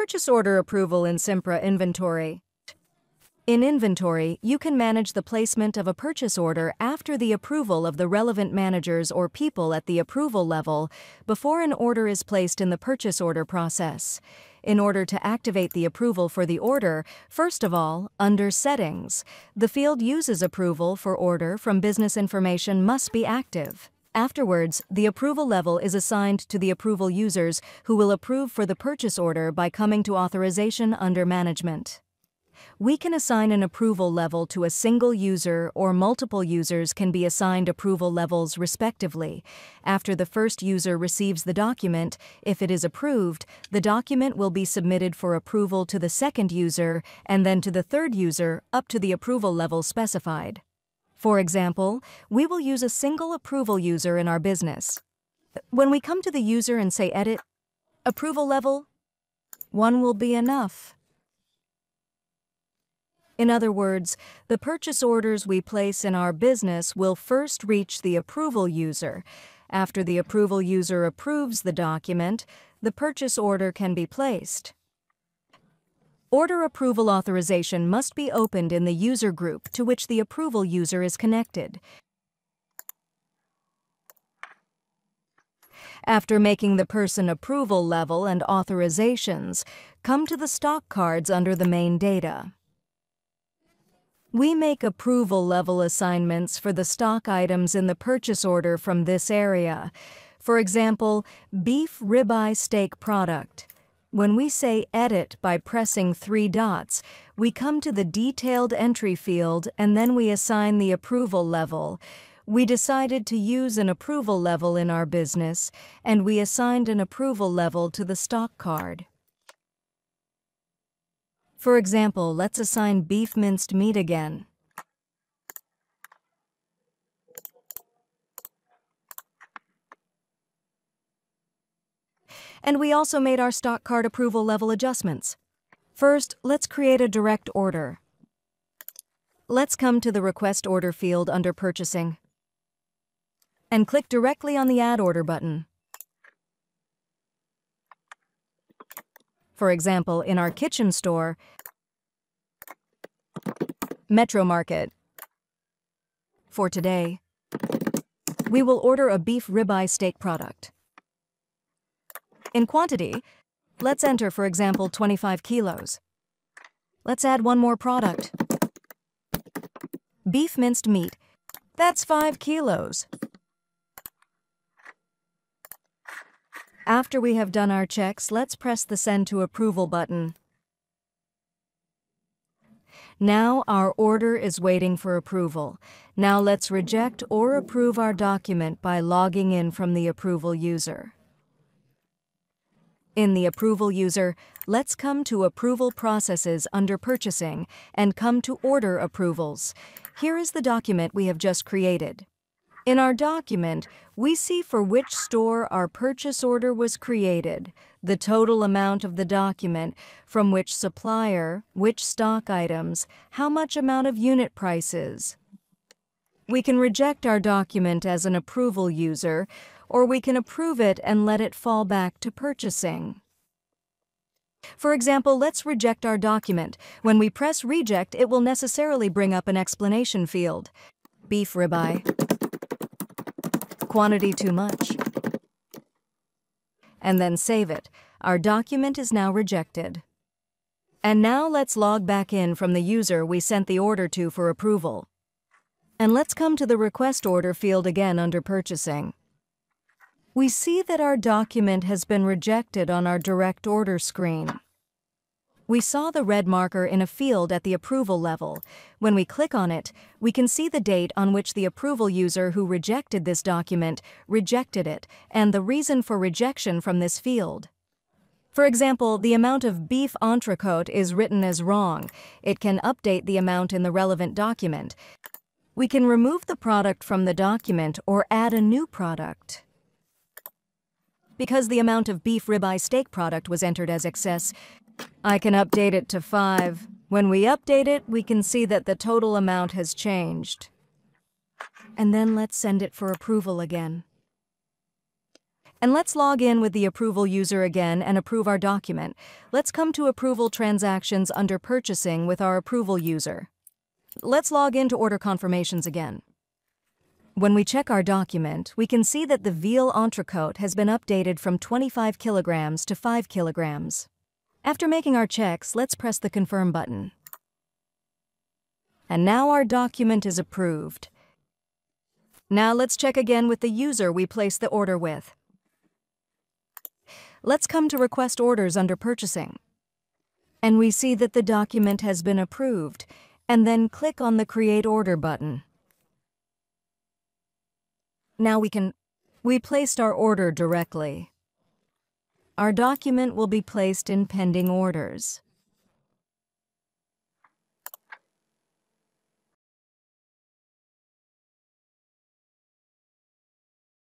Purchase order approval in Simpra Inventory. In Inventory, you can manage the placement of a purchase order after the approval of the relevant managers or people at the approval level before an order is placed in the purchase order process. In order to activate the approval for the order, first of all, under Settings, the field Uses Approval for Order from Business Information must be active. Afterwards, the approval level is assigned to the approval users who will approve for the purchase order by coming to Authorization under Management. We can assign an approval level to a single user, or multiple users can be assigned approval levels respectively. After the first user receives the document, if it is approved, the document will be submitted for approval to the second user and then to the third user up to the approval level specified. For example, we will use a single approval user in our business. When we come to the user and say Edit, Approval Level, 1 will be enough. In other words, the purchase orders we place in our business will first reach the approval user. After the approval user approves the document, the purchase order can be placed. Order approval authorization must be opened in the user group to which the approval user is connected. After making the person approval level and authorizations, come to the stock cards under the main data. We make approval level assignments for the stock items in the purchase order from this area. For example, beef ribeye steak product. When we say Edit by pressing 3 dots, we come to the Detailed Entry field and then we assign the approval level. We decided to use an approval level in our business, and we assigned an approval level to the stock card. For example, let's assign beef minced meat again. And we also made our stock card approval level adjustments. First, let's create a direct order. Let's come to the Request Order field under Purchasing and click directly on the Add Order button. For example, in our kitchen store, Metro Market, for today, we will order a beef ribeye steak product. In quantity, let's enter, for example, 25 kilos. Let's add one more product. Beef minced meat, that's 5 kilos. After we have done our checks, let's press the Send to Approval button. Now our order is waiting for approval. Now let's reject or approve our document by logging in from the approval user. In the approval user, let's come to Approval Processes under Purchasing and come to Order Approvals. Here is the document we have just created. In our document, we see for which store our purchase order was created, the total amount of the document, from which supplier, which stock items, how much amount of unit prices. We can reject our document as an approval user, or we can approve it and let it fall back to purchasing. For example, let's reject our document. When we press Reject, it will necessarily bring up an explanation field. Beef ribeye. Quantity too much. And then save it. Our document is now rejected. And now let's log back in from the user we sent the order to for approval. And let's come to the Request Order field again under Purchasing. We see that our document has been rejected on our Direct Order screen. We saw the red marker in a field at the approval level. When we click on it, we can see the date on which the approval user who rejected this document rejected it, and the reason for rejection from this field. For example, the amount of beef entrecote is written as wrong. It can update the amount in the relevant document. We can remove the product from the document or add a new product. Because the amount of beef ribeye steak product was entered as excess, I can update it to 5. When we update it, we can see that the total amount has changed. And then let's send it for approval again. And let's log in with the approval user again and approve our document. Let's come to Approval Transactions under Purchasing with our approval user. Let's log in to Order Confirmations again. When we check our document, we can see that the veal entrecote has been updated from 25 kilograms to 5 kilograms. After making our checks, let's press the Confirm button. And now our document is approved. Now let's check again with the user we placed the order with. Let's come to Request Orders under Purchasing. And we see that the document has been approved, and then click on the Create Order button. Now we placed our order directly. Our document will be placed in Pending Orders.